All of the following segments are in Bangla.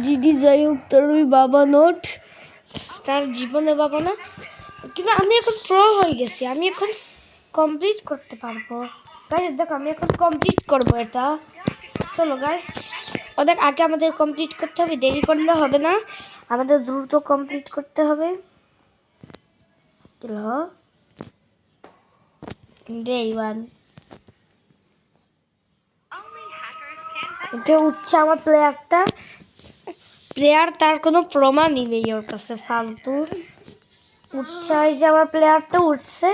দিদি যাই হোক তোর ওই বাবা নোট তার জীবনে বাবা না, কিন্তু আমি এখন প্রো হয়ে গেছি, আমি এখন কমপ্লিট করতে পারবো। গাইস দেখো আমি এখন কমপ্লিট করবো এটা। চলো গাইস ওদের আগে আমাদের কমপ্লিট করতে হবে, দেরি করলে হবে না, আমাদের দ্রুত কমপ্লিট করতে হবে। ডে 1 এটা উঠছে আমার প্লেয়ার তার কোনো প্রমাণই নেই ওর কাছে, ফালতু উঠছে। এই যে আমার প্লেয়ারটা উঠছে,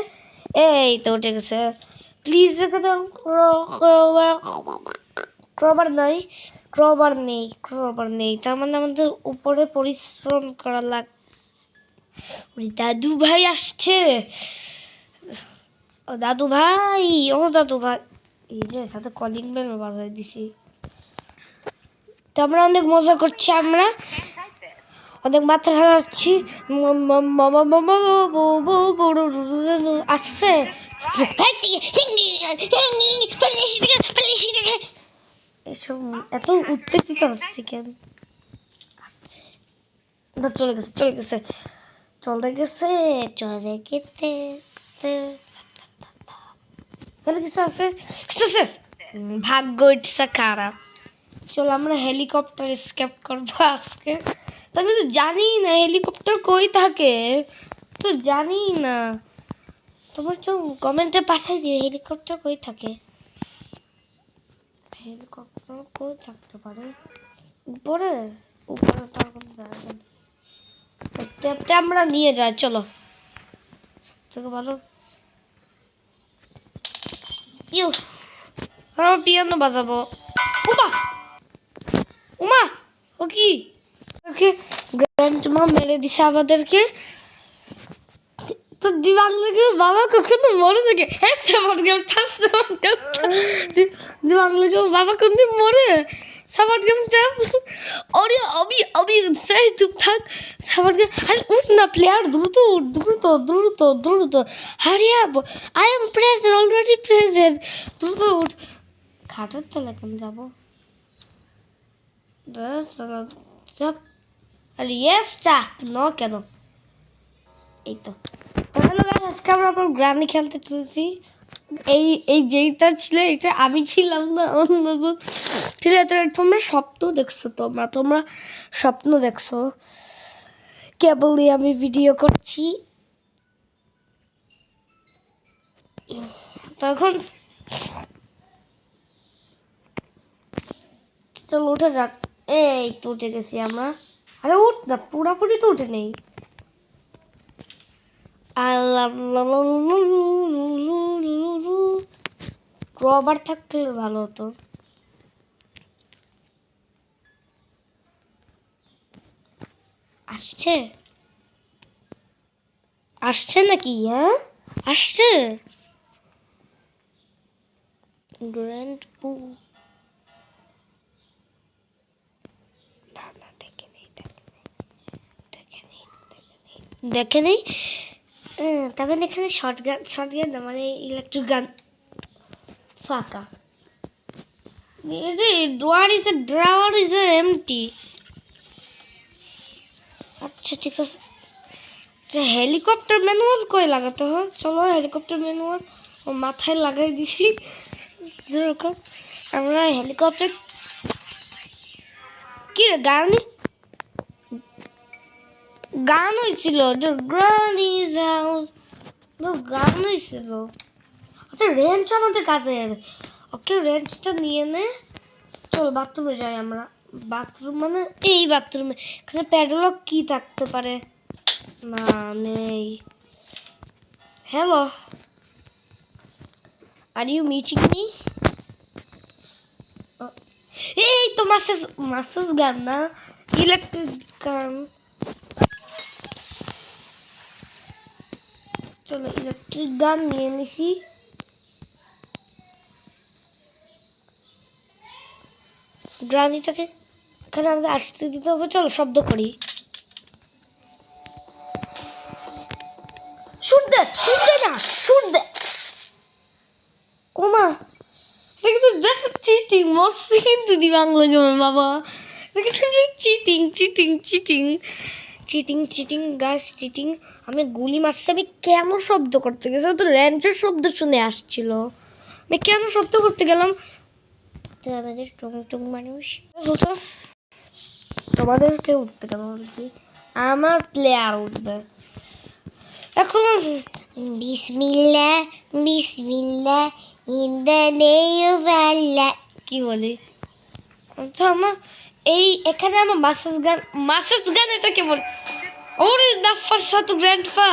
এই তো উঠে গেছে। প্লিজ ক্রবার নেই, তার মানে আমাদের উপরে পরিশ্রম করা দাদু ভাই আসছে, দাদু ভাই এই যে সাথে কলিং বেল বাজাই দিছি। তো আমরা অনেক মজা করছি, আমরা অনেক মাথা হারাচ্ছি। আসছে এসব এত উত্তেজিত হচ্ছে কেন? চলে গেছে কিছু আছে ভাগ্য ইটসা খারাপ। চলো আমরা হেলিকপ্টার স্কেপ করবো আজকে। তবে তো জানি না হেলিকপ্টার কই থাকে, তো জানি না। তোমার তো কমেন্টে পাঠাই দিও হেলিকপ্টার কই থাকে। হেলিকপ্টার কই থাকতে পারে? উপরে তার কোনো জায়গা নেই। ট্যাপটা আমরা নিয়ে যাই, চলো সবথেকে ভালো। আমরা পিয়ানো বাজাবো। উমা ও কি গ্র্যান্ডমা মেরে দিছে আমাদেরকে। তো দিবাংলাকে বাবা কখনো মরে থাকে? হ্যাঁ দিবাংলাকে বাবা কোনদিন মরে? সামার গেম চাপ অরে আমি সেই চুপ থাক। সামার গেম আরে উঠ না প্লেয়ার, দ্রুত hurry up. I am present, already present, দ্রুত উঠ। খাটের তলা কেন যাবো? চাপ আরে ইয়েস চাপ ন কেন? এই তো হ্যালো গাইস, আজকে আমরা আপনার গ্রানি খেলতে চলেছি। এই যেইটা ছিল এটা আমি ছিলাম না, অন্যজন ছিল। তোমরা স্বপ্ন দেখছো, তোমরা স্বপ্ন দেখছো, কেবলই আমি ভিডিও করছি। তখন চলো উঠে যাক। এই তো উঠে গেছি আমরা। আরে উঠ না, পুরাপুরি তো উঠে নেই। ক্রবার থাকলে ভালো হতো। আসছে নাকি? হ্যাঁ আসছে। গ্র্যান্ড পু দেখে নেই। তারপরে এখানে শর্ট গান না, মানে ইলেকট্রিক গান ফাঁকা। ড্রাওয়ার ইজ এমটি। আচ্ছা ঠিক আছে, হেলিকপ্টার ম্যানুয়াল কই লাগাতে হয়? চলো হেলিকপ্টার ম্যানুয়াল ও মাথায় লাগাই দিছি। যেরকম আমরা হেলিকপ্টার কি রে গান হয়েছিল, গ্রানিজ হাউস গান হয়েছিল। আচ্ছা রেঞ্চ আমাদের কাছে, ওকে রেঞ্চটা নিয়ে নে। চলো বাথরুমে যাই আমরা। বাথরুম মানে এই বাথরুমে, এখানে প্যাডলক কি থাকতে পারে? না নেই। Hello, are you meeting me? এই তো মাসেস গান না, ইলেকট্রিক গান। চলো ইলেকট্রিক গান নিয়ে নিছি। গ্রানিটাকে এখানে আমাদের আসতে দিতে হবে। চলো শব্দ করি। শুট দে। ওমা এটা কিন্তু দেখাচ্ছি ঠিক মরছি কিন্তু দি বাংলা গেমের বাবা। Cheating cheating cheating cheating cheating গাছ চিটিং। আমি গুলি মারছি, আমি কেন শব্দ করতে গেছি? তো র্যাঞ্চের শব্দ শুনে আসছিল, আমি কেন শব্দ করতে গেলাম? তো আমাদের টুং টুং মানুষ তোমাদেরকে উঠতে কেন বলছি? আমার প্লেয়ার উঠবে এখন। বিসমিল্লাহ বিসমিল্লাহ ইন দ্য নেম অফ আল্লাহ, কি বলি? তো আমার এই এখানে আমার মাসাজ গান এটাকে বল। ওরে নাফার সাথে গ্র্যান্ডপা,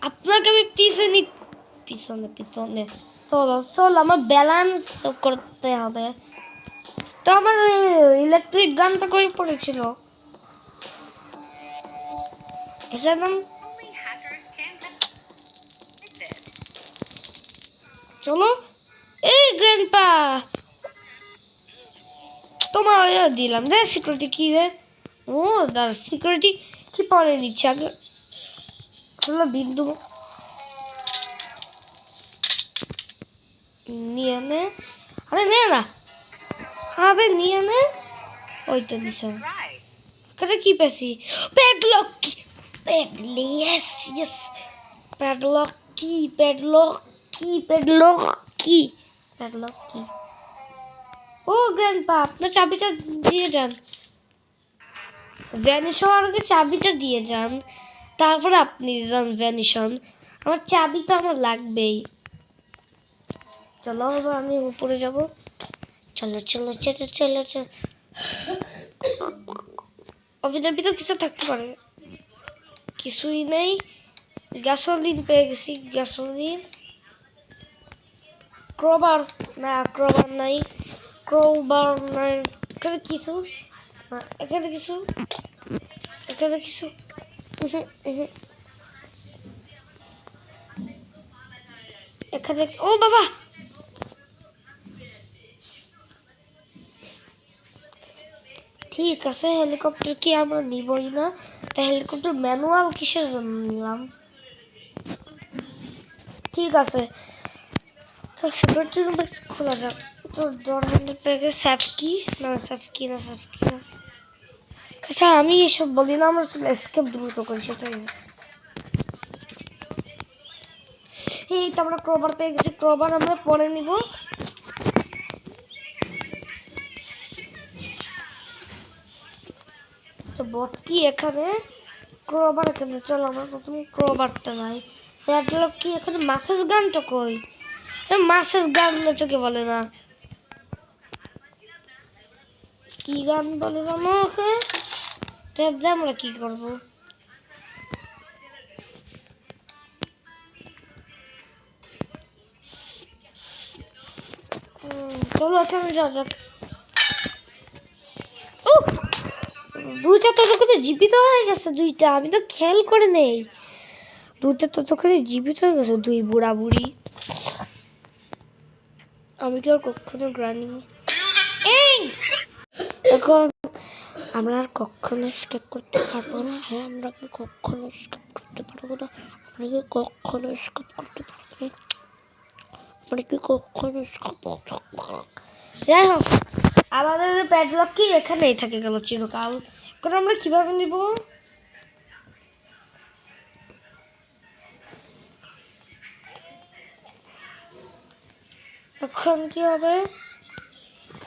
আপনাকে আমি পিছনে পিছনে পিছনে চলো চলো, আমার ব্যালেন্স করতে হবে। তো আমার ইলেকট্রিক গানটা কই পড়েছিল? এটার নাম চলো। এই গ্র্যান্ডপা তোমার দিলাম রে সিকিউরিটি কি রে? ও দাঁড়, সিকিউরিটি কি পরে নিচ্ছে আগে? চলো বিন্দু নিয়ে নে, আরে নে না, আবে নিয়ে নে। ওইটা দিছে এখানে কি পেছি? প্যাডলক কি? প্যাডলি, ইয়েস ইয়েস, প্যাডলক কি? প্যাডলক কি? প্যাডলক কি? প্যাডলক কি? ও গ্র্যান্ডপা আপনার চাবিটা দিয়ে যান, ভ্যানিশ হওয়ার আগে চাবিটা দিয়ে যান, তারপরে আপনি যান ভ্যানিশন। আমার চাবি তো আমার লাগবেই। চলো এবার আমি উপরে যাব। চলো চলো চলো চলো চলো। অভিনয়ের ভিতর কিছু থাকতে পারে, কিছুই নেই। গ্যাসোলিন পেয়ে গেছি, গ্যাসোলিন। ক্রোবার না, ক্রোবার নাই, ক্রোবার নাই। এখানে কিছু না, এখানে কিছু, এখানে কিছু। এখানে ও বাবা, ঠিক আছে হেলিকপ্টার কি আমরা নিবই না? তা হেলিকপ্টার ম্যানুয়াল কিসের জন্য নিলাম? ঠিক আছে, তো সিকিউরিটি রুম খোলা যাক। তো ডোর হ্যান্ডেল পেয়ে গেছে, সেফ কি না, সেফ কি না, সেফ কি না। আচ্ছা আমি এসব বলি না, আমরা চলে এসকেপ দ্রুত করি সেটাই। এই তো আমরা ক্রোবার পেয়ে গেছি, ক্রোবার আমরা পরে নিব। আচ্ছা বট কি এখানে? ক্রোবার এখানে, চলো আমরা প্রথম ক্রোবারটা নাই। প্যাডলক কি এখানে? মাসেজ গানটা কই? মাসেজ গান না চোখে বলে না, কি গান বলে জানো ওকে? ট্যাপ দিয়ে আমরা কি করবো? চলো ওখানে যাওয়া যাক। দুইটা ততক্ষণে জীবিত হয়ে গেছে, দুইটা আমি তো খেয়াল করে নেই। দুইটা ততক্ষণে জীবিত হয়ে গেছে, দুই বুড়া বুড়ি। আমি কি আর কখনো গ্রানি এখন আমরা আর কখনো স্কেপ করতে পারবো না। হ্যাঁ আমরা কি কখনো স্কেপ করতে পারবো না? আমরা কি কখনো স্কেপ করতে পারবো না? আমরা কি কখনো স্কেপ করতে পারবো না? যাই হোক, আমাদের প্যাডলক কি এখানেই থেকে গেল চিরকাল। এখন আমরা কিভাবে নিব? এখন কি হবে?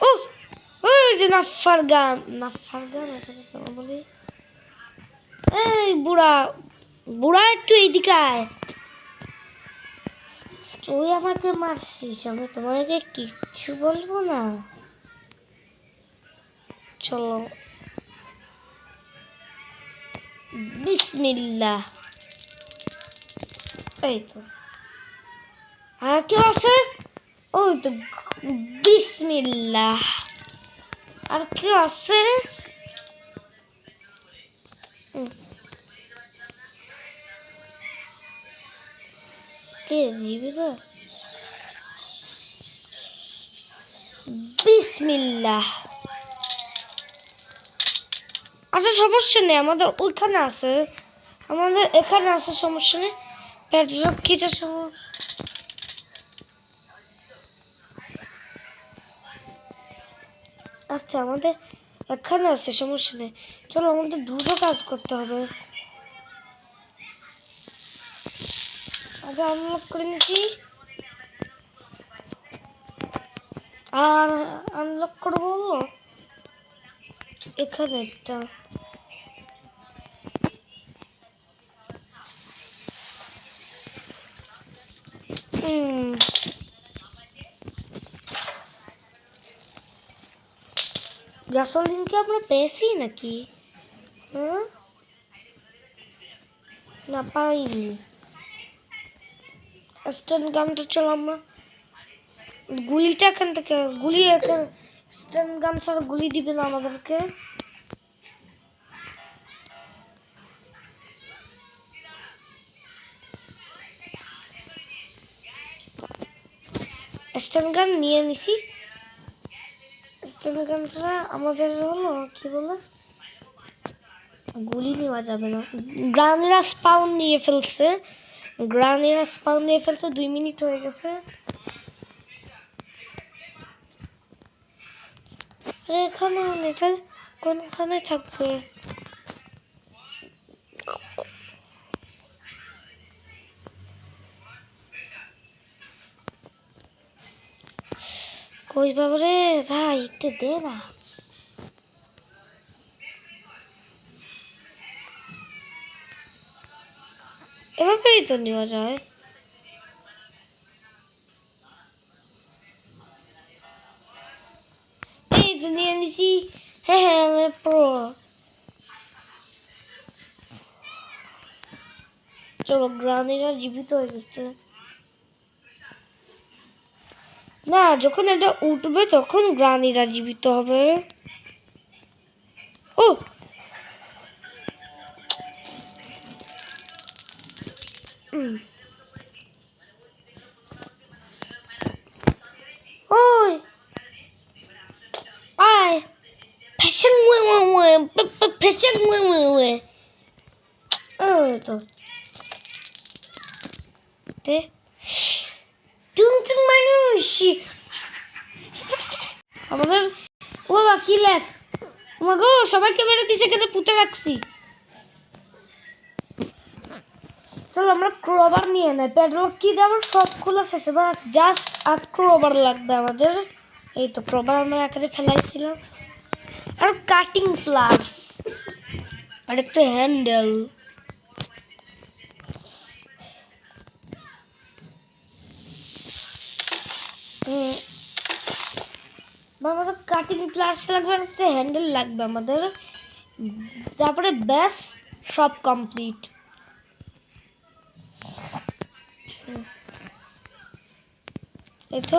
ও ওই যে নাফার গান, নাফার গান কেন বলি? এই বুড়া বুড়া একটু এইদিকে আয়। তুই আমাকে মারছিস, আমি তোমাকে কিচ্ছু বলবো না। চলো বিসমিল্লাহ। এই তো আর কি আছে? ওই তো বিসমিল্লাহ। আর কি আছে? কে জীবিত? বিসমিল্লাহ। আচ্ছা সমস্যা নেই, আমাদের ওইখানে আছে, আমাদের এখানে আছে, সমস্যা নেই। প্যাডলক কিটা সমস্যা? আচ্ছা আমাদের এখানে আছে, সমস্যা নেই। চলো আমাদের দ্রুত কাজ করতে হবে। আগে আনলক করে নিচ্ছি, আর আনলক করবো এখানে একটা। গ্যাসোলিন কি আমরা পেয়েছি নাকি? না পাইনি। স্টান গানটা চলো আমরা গুলিটা এখান থেকে গুলি এখানে স্টান গান ছাড়া গুলি দিবে না আমাদেরকে। স্টান গান নিয়ে নিছি। স্টান গান ছাড়া আমাদের হলো কি বলে গুলি নেওয়া যাবে না। গ্রানেরা স্পাউন নিয়ে ফেলছে, 2 মিনিট হয়ে গেছে। এখানে এটা কোনখানে থাকবে? কই বাবরে ভাই, একটু দে না। এভাবেই তো নেওয়া যায়। এই তো নিয়ে নিছি। হ্যাঁ হ্যাঁ, আমি প্রো। চলো, গ্রানেরা জীবিত হয়ে গেছে। না, যখন এটা উঠবে তখন গ্রানীরা জীবিত হবে। ও ওই আয় ফ্যাশন ফ্যাশন তো তে টুং টুং মানুষ আমাদের। ও বাবা কি লেখ, গো সবাইকে মেরে দিছে, কেন পুঁতে রাখছি। চলো আমরা ক্রোবার নিয়ে নেই। প্যাডলক কি দেবো, সব খোলা শেষ, এবার জাস্ট আর ক্রোবার লাগবে আমাদের। এই তো ক্রোবার আমরা আকারে ফেলাইছিলাম। আর কাটিং প্লাস, আর একটা হ্যান্ডেল। আমাদের কাটিং প্লাস লাগবে, আর একটা হ্যান্ডেল লাগবে আমাদের। তারপরে ব্যাস সব কমপ্লিট। এই তো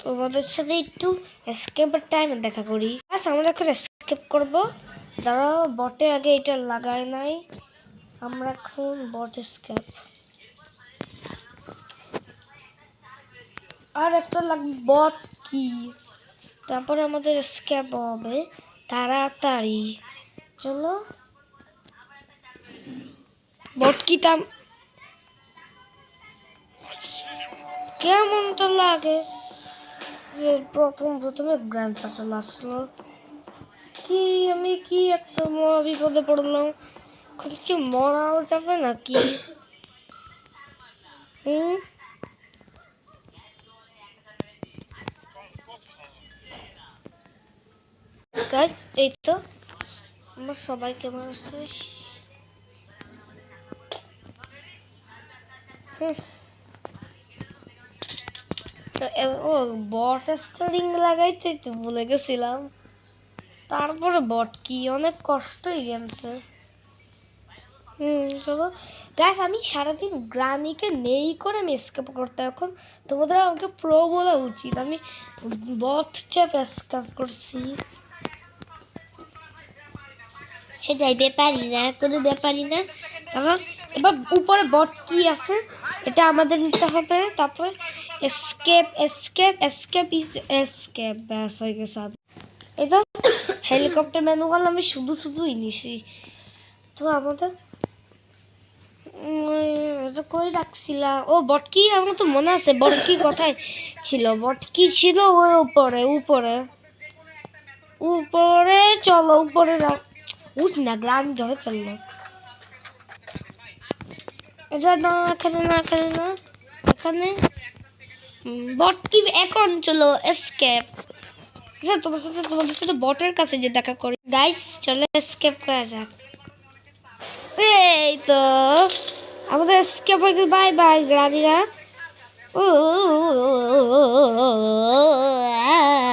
তোমাদের সাথে একটু এসকেপের টাইমে দেখা করি। ব্যাস আমরা এখন এসকেপ করবো। দাঁড়াও, বটে আগে এটা লাগায় নাই, আমরা এখন বট এসকেপ। আর একটা লাগবে বট কি, তারপরে আমাদের এসকেপ হবে তাড়াতাড়ি। চলো বট কি তাম কেমনটা লাগে যে প্রথমে গ্র্যান্ড পাসল আসলো। কি আমি কি একটা মহা বিপদে পড়লাম। এখন কি মরাও যাবে নাকি? গাইস এই তো আমরা সবাই কেমন আছে। ও বট স্টারিং লাগাইতে তো ভুলে গেছিলাম। তারপরে বট কি অনেক কষ্টই গেমছে। চলো গাইস, আমি সারাদিন গ্রানিকে নেই করে আমি এসকেপ করতে, এখন তোমাদের আমাকে প্রো বলা উচিত। আমি বট চ্যাপ এসকেপ করছি। সেটাই, ব্যাপারই না, কোনো ব্যাপারই না। কারণ এবার উপরে বট কি আছে এটা আমাদের নিতে হবে। তারপরে escape escape escape is escape, ব্যাস হয়ে গেছে। এই তো হেলিকপ্টার ম্যানুয়াল আমি শুধুই নিছি। তো আমাদের এটা কই রাখছিলা? ও বটকি, আমার তো মনে আছে বটকি কোথায় ছিল। বটকি ছিল ওই উপরে। উপরে চলো, উপরে উঠ না, গ্রানি ধরে ফেললো। এটা না, এখানে না, এখানে না, এখানে বট কি এখন চলো এসকেপ। আচ্ছা তোমাদের সাথে বটের কাছে যে দেখা করি গাইস, চলো এসকেপ করা যাক। এই তো আমাদের এসকেপ হয়ে গেল, বাই বাই গ্রানিরা।